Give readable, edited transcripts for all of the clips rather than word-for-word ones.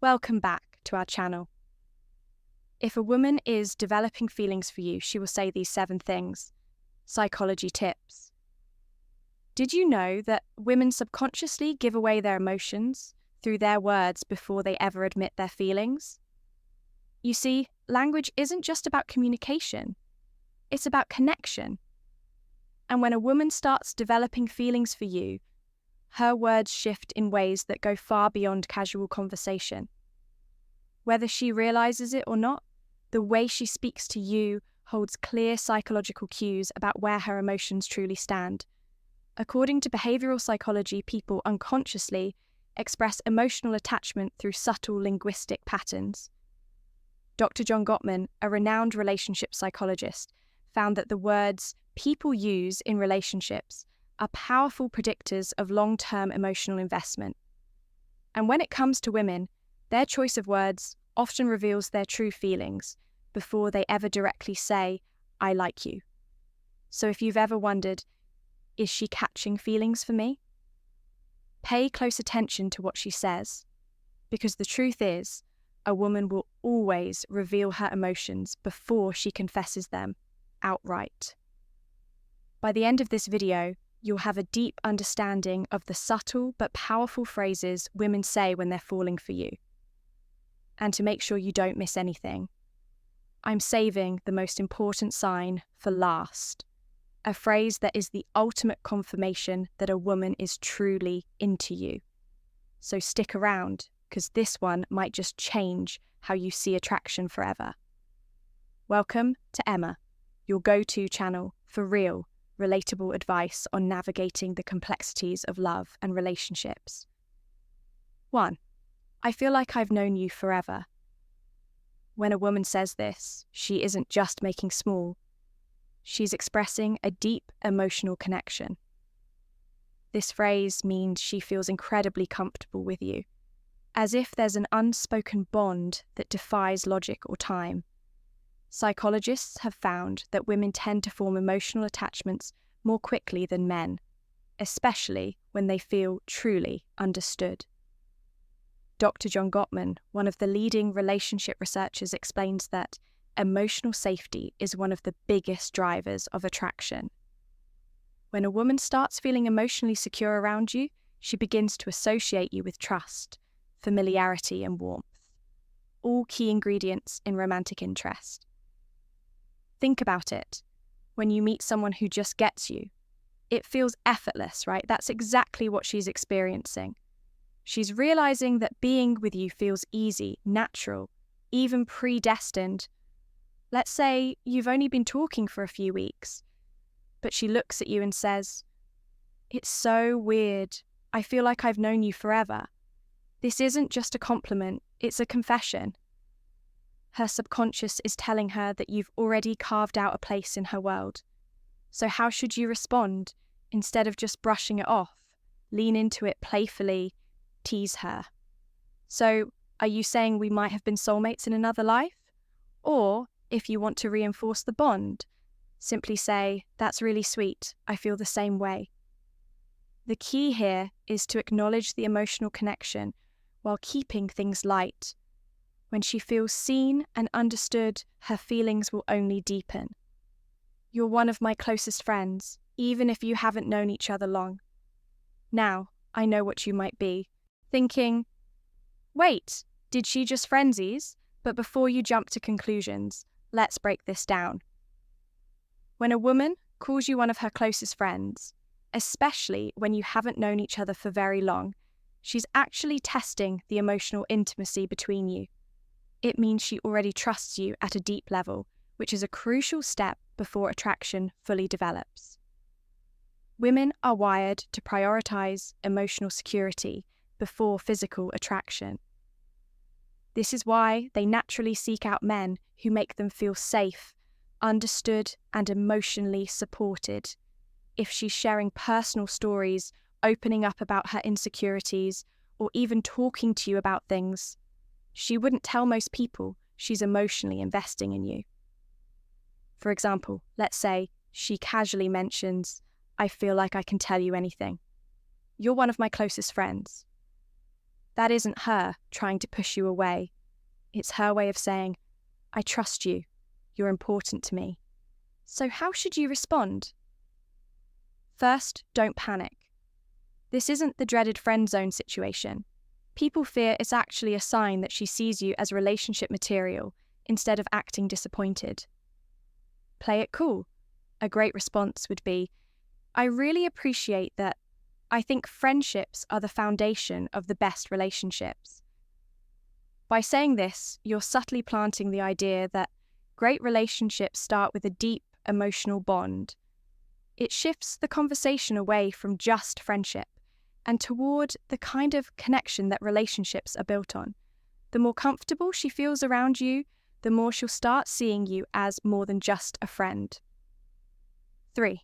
Welcome back to our channel. If a woman is developing feelings for you, she will say these 7 things. Psychology tips. Did you know that women subconsciously give away their emotions through their words before they ever admit their feelings? You see, language isn't just about communication, it's about connection. And when a woman starts developing feelings for you, her words shift in ways that go far beyond casual conversation. Whether she realizes it or not, the way she speaks to you holds clear psychological cues about where her emotions truly stand. According to behavioral psychology, people unconsciously express emotional attachment through subtle linguistic patterns. Dr. John Gottman, a renowned relationship psychologist, found that the words people use in relationships are powerful predictors of long-term emotional investment. And when it comes to women, their choice of words often reveals their true feelings before they ever directly say, "I like you." So if you've ever wondered, is she catching feelings for me? Pay close attention to what she says, because the truth is, a woman will always reveal her emotions before she confesses them outright. By the end of this video, you'll have a deep understanding of the subtle but powerful phrases women say when they're falling for you. And to make sure you don't miss anything, I'm saving the most important sign for last, a phrase that is the ultimate confirmation that a woman is truly into you. So stick around, because this one might just change how you see attraction forever. Welcome to Emma, your go-to channel for real, relatable advice on navigating the complexities of love and relationships. 1. I feel like I've known you forever. When a woman says this, she isn't just making small. She's expressing a deep emotional connection. This phrase means she feels incredibly comfortable with you, as if there's an unspoken bond that defies logic or time. Psychologists have found that women tend to form emotional attachments more quickly than men, especially when they feel truly understood. Dr. John Gottman, one of the leading relationship researchers, explains that emotional safety is one of the biggest drivers of attraction. When a woman starts feeling emotionally secure around you, she begins to associate you with trust, familiarity, and warmth, all key ingredients in romantic interest. Think about it. When you meet someone who just gets you, it feels effortless, right? That's exactly what she's experiencing. She's realizing that being with you feels easy, natural, even predestined. Let's say you've only been talking for a few weeks, but she looks at you and says, "It's so weird. I feel like I've known you forever." This isn't just a compliment, it's a confession. Her subconscious is telling her that you've already carved out a place in her world. So how should you respond? Instead of just brushing it off, lean into it playfully, tease her. So, are you saying we might have been soulmates in another life? Or, if you want to reinforce the bond, simply say, "That's really sweet, I feel the same way." The key here is to acknowledge the emotional connection while keeping things light. When she feels seen and understood, her feelings will only deepen. You're one of my closest friends, even if you haven't known each other long. Now, I know what you might be, thinking, wait, did she just frenzies? But before you jump to conclusions, let's break this down. When a woman calls you one of her closest friends, especially when you haven't known each other for very long, she's actually testing the emotional intimacy between you. It means she already trusts you at a deep level, which is a crucial step before attraction fully develops. Women are wired to prioritize emotional security before physical attraction. This is why they naturally seek out men who make them feel safe, understood, and emotionally supported. If she's sharing personal stories, opening up about her insecurities, or even talking to you about things, she wouldn't tell most people she's emotionally investing in you. For example, let's say she casually mentions, "I feel like I can tell you anything. You're one of my closest friends." That isn't her trying to push you away. It's her way of saying, I trust you. You're important to me. So how should you respond? First, don't panic. This isn't the dreaded friend zone situation. People fear it's actually a sign that she sees you as relationship material instead of acting disappointed. Play it cool. A great response would be, I really appreciate that. I think friendships are the foundation of the best relationships. By saying this, you're subtly planting the idea that great relationships start with a deep emotional bond. It shifts the conversation away from just friendship and toward the kind of connection that relationships are built on. The more comfortable she feels around you, the more she'll start seeing you as more than just a friend. 3.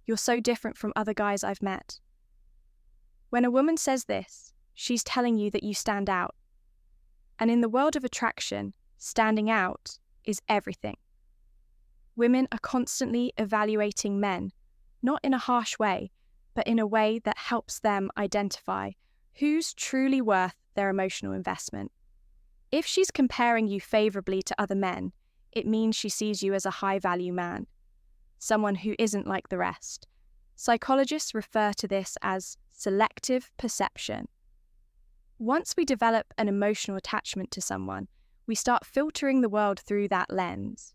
You're so different from other guys I've met. When a woman says this, she's telling you that you stand out. And in the world of attraction, standing out is everything. Women are constantly evaluating men, not in a harsh way, but in a way that helps them identify who's truly worth their emotional investment. If she's comparing you favorably to other men, it means she sees you as a high-value man, someone who isn't like the rest. Psychologists refer to this as selective perception. Once we develop an emotional attachment to someone, we start filtering the world through that lens.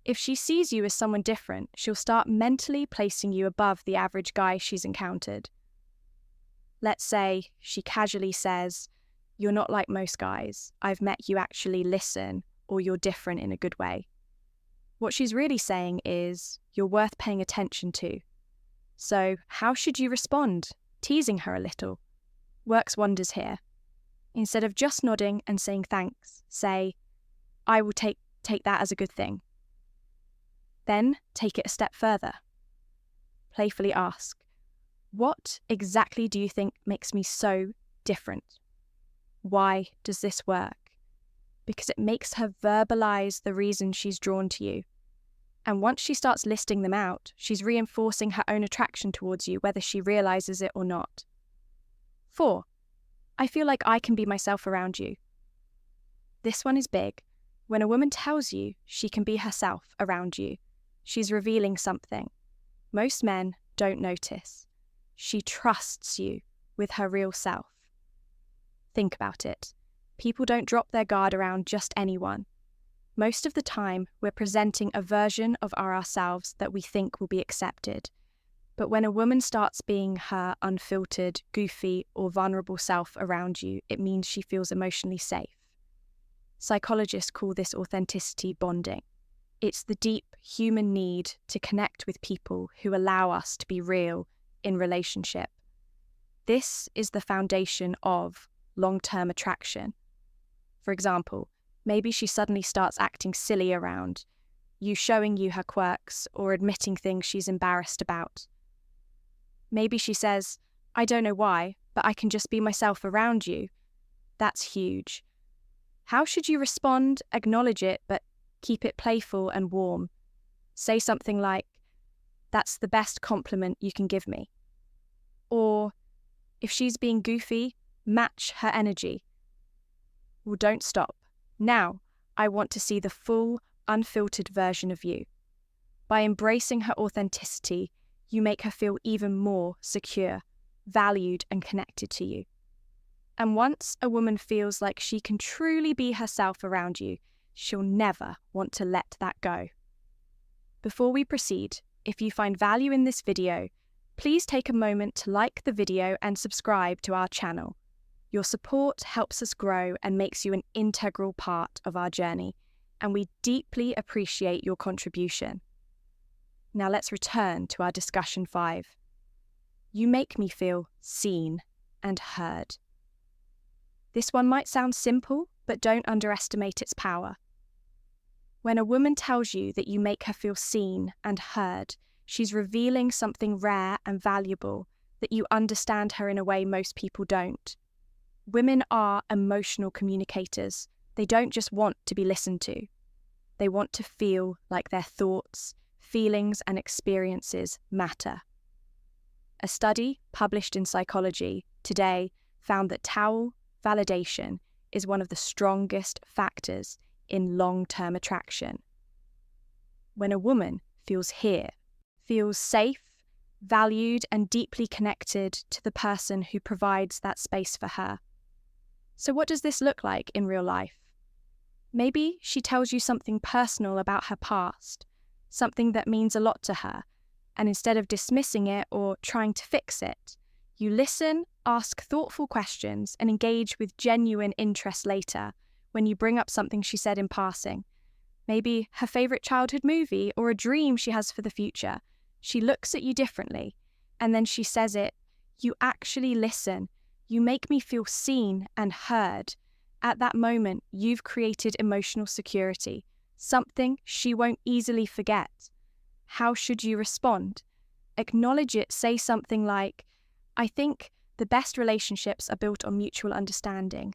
If she sees you as someone different, she'll start mentally placing you above the average guy she's encountered. Let's say she casually says, you're not like most guys. I've met you actually listen, or you're different in a good way. What she's really saying is, you're worth paying attention to. So how should you respond? Teasing her a little works wonders here. Instead of just nodding and saying thanks, say, I will take that as a good thing. Then take it a step further. Playfully ask, what exactly do you think makes me so different? Why does this work? Because it makes her verbalize the reason she's drawn to you. And once she starts listing them out, she's reinforcing her own attraction towards you, whether she realizes it or not. 4. I feel like I can be myself around you. This one is big. When a woman tells you she can be herself around you, she's revealing something. Most men don't notice. She trusts you with her real self. Think about it. People don't drop their guard around just anyone. Most of the time, we're presenting a version of ourselves that we think will be accepted. But when a woman starts being her unfiltered, goofy, or vulnerable self around you, it means she feels emotionally safe. Psychologists call this authenticity bonding. It's the deep human need to connect with people who allow us to be real in relationship. This is the foundation of long-term attraction. For example, maybe she suddenly starts acting silly around you, showing you her quirks or admitting things she's embarrassed about. Maybe she says, I don't know why, but I can just be myself around you. That's huge. How should you respond? Acknowledge it, but keep it playful and warm. Say something like, that's the best compliment you can give me. Or, if she's being goofy, match her energy. Well, don't stop. Now, I want to see the full, unfiltered version of you. By embracing her authenticity, you make her feel even more secure, valued, and connected to you. And once a woman feels like she can truly be herself around you, she'll never want to let that go. Before we proceed, if you find value in this video, please take a moment to like the video and subscribe to our channel. Your support helps us grow and makes you an integral part of our journey, and we deeply appreciate your contribution. Now let's return to our discussion 5. You make me feel seen and heard. This one might sound simple, but don't underestimate its power. When a woman tells you that you make her feel seen and heard, she's revealing something rare and valuable, that you understand her in a way most people don't. Women are emotional communicators. They don't just want to be listened to. They want to feel like their thoughts, feelings, and experiences matter. A study published in Psychology Today found that towel, validation is one of the strongest factors in long-term attraction. When a woman feels safe, valued, and deeply connected to the person who provides that space for her. So what does this look like in real life? Maybe she tells you something personal about her past, something that means a lot to her, and instead of dismissing it or trying to fix it, you listen, ask thoughtful questions, and engage with genuine interest later when you bring up something she said in passing. Maybe her favourite childhood movie or a dream she has for the future. She looks at you differently, and then she says it. You actually listen. You make me feel seen and heard. At that moment, you've created emotional security, something she won't easily forget. How should you respond? Acknowledge it. Say something like, I think the best relationships are built on mutual understanding.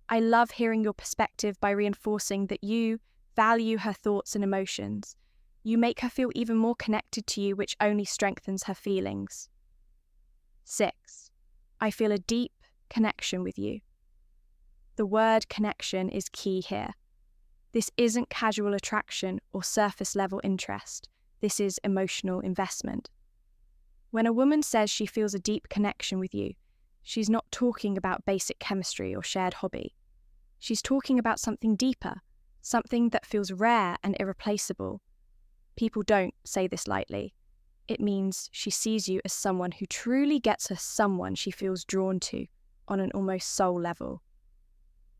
I love hearing your perspective by reinforcing that you value her thoughts and emotions. You make her feel even more connected to you, which only strengthens her feelings. 6. I feel a deep connection with you. The word connection is key here. This isn't casual attraction or surface-level interest. This is emotional investment. When a woman says she feels a deep connection with you, she's not talking about basic chemistry or shared hobby. She's talking about something deeper, something that feels rare and irreplaceable. People don't say this lightly. It means she sees you as someone who truly gets her, someone she feels drawn to on an almost soul level.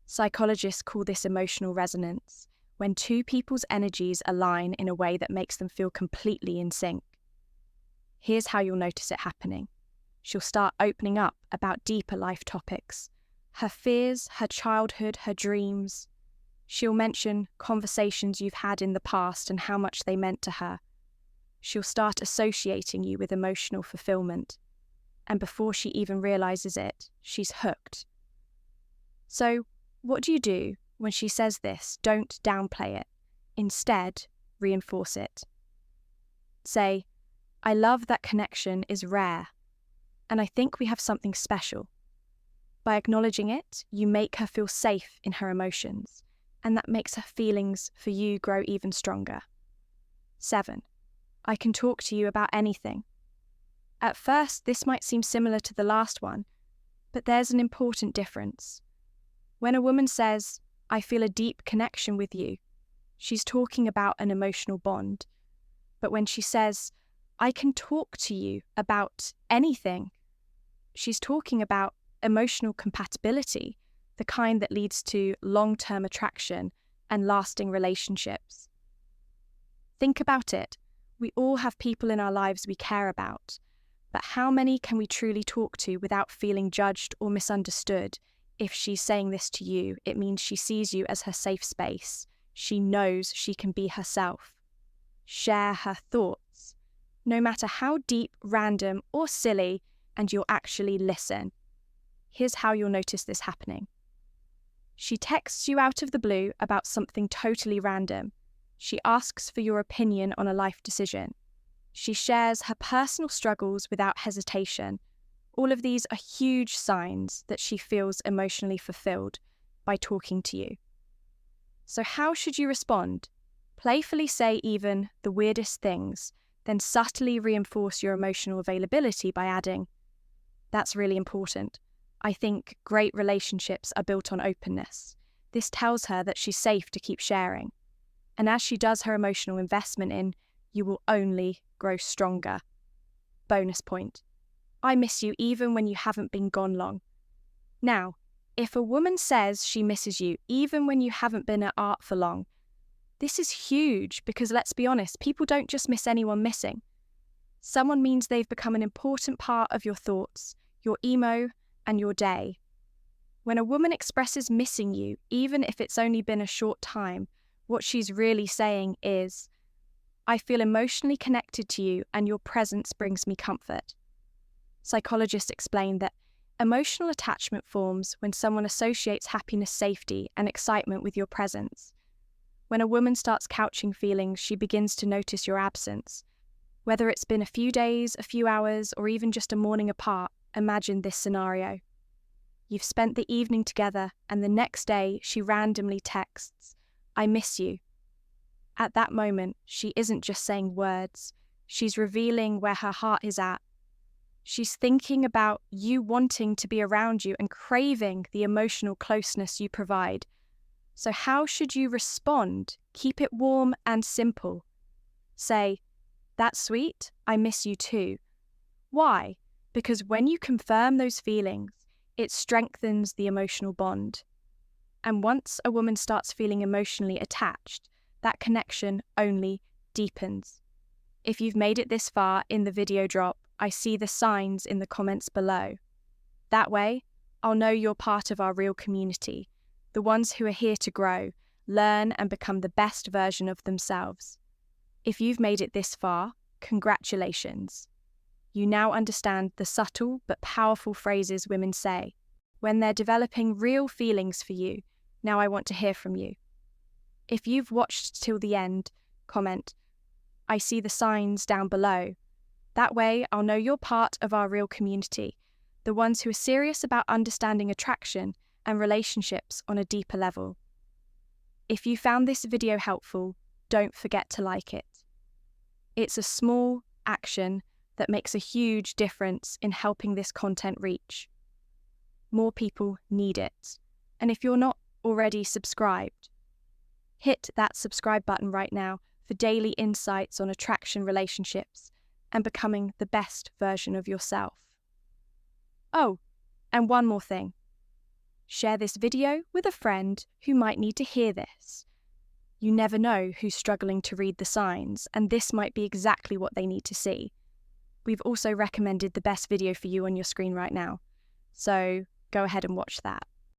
Psychologists call this emotional resonance, when two people's energies align in a way that makes them feel completely in sync. Here's how you'll notice it happening. She'll start opening up about deeper life topics, her fears, her childhood, her dreams. She'll mention conversations you've had in the past and how much they meant to her. She'll start associating you with emotional fulfillment. And before she even realizes it, she's hooked. So, what do you do when she says this? Don't downplay it. Instead, reinforce it. Say, I love that connection is rare, and I think we have something special. By acknowledging it, you make her feel safe in her emotions, and that makes her feelings for you grow even stronger. 7. I can talk to you about anything. At first, this might seem similar to the last one, but there's an important difference. When a woman says, I feel a deep connection with you, she's talking about an emotional bond. But when she says, I can talk to you about anything, she's talking about emotional compatibility, the kind that leads to long-term attraction and lasting relationships. Think about it. We all have people in our lives we care about, but how many can we truly talk to without feeling judged or misunderstood? If she's saying this to you, it means she sees you as her safe space. She knows she can be herself. Share her thoughts, no matter how deep, random, or silly, and you'll actually listen. Here's how you'll notice this happening. She texts you out of the blue about something totally random. She asks for your opinion on a life decision. She shares her personal struggles without hesitation. All of these are huge signs that she feels emotionally fulfilled by talking to you. So how should you respond? Playfully say even the weirdest things, then subtly reinforce your emotional availability by adding, that's really important. I think great relationships are built on openness. This tells her that she's safe to keep sharing. And as she does her emotional investment in, you will only grow stronger. Bonus point. I miss you even when you haven't been gone long. Now, if a woman says she misses you even when you haven't been at art for long, this is huge because let's be honest, people don't just miss anyone missing. Someone means they've become an important part of your thoughts, your emo, and your day. When a woman expresses missing you, even if it's only been a short time, what she's really saying is, I feel emotionally connected to you and your presence brings me comfort. Psychologists explain that emotional attachment forms when someone associates happiness, safety, and excitement with your presence. When a woman starts couching feelings, she begins to notice your absence. Whether it's been a few days, a few hours, or even just a morning apart, imagine this scenario. You've spent the evening together, and the next day she randomly texts, "I miss you." At that moment, she isn't just saying words, she's revealing where her heart is at. She's thinking about you wanting to be around you and craving the emotional closeness you provide. So how should you respond? Keep it warm and simple. Say, "That's sweet, I miss you too." Why? Because when you confirm those feelings, it strengthens the emotional bond. And once a woman starts feeling emotionally attached, that connection only deepens. If you've made it this far in the video drop, I see the signs in the comments below. That way, I'll know you're part of our real community, the ones who are here to grow, learn, and become the best version of themselves. If you've made it this far, congratulations. You now understand the subtle but powerful phrases women say when they're developing real feelings for you. Now I want to hear from you. If you've watched till the end, comment, "I see the signs" down below. That way, I'll know you're part of our real community, the ones who are serious about understanding attraction and relationships on a deeper level. If you found this video helpful, don't forget to like it. It's a small action that makes a huge difference in helping this content reach. More people need it. And if you're not already subscribed, hit that subscribe button right now for daily insights on attraction, relationships, and becoming the best version of yourself. Oh, and one more thing. Share this video with a friend who might need to hear this. You never know who's struggling to read the signs, and this might be exactly what they need to see. We've also recommended the best video for you on your screen right now, so go ahead and watch that.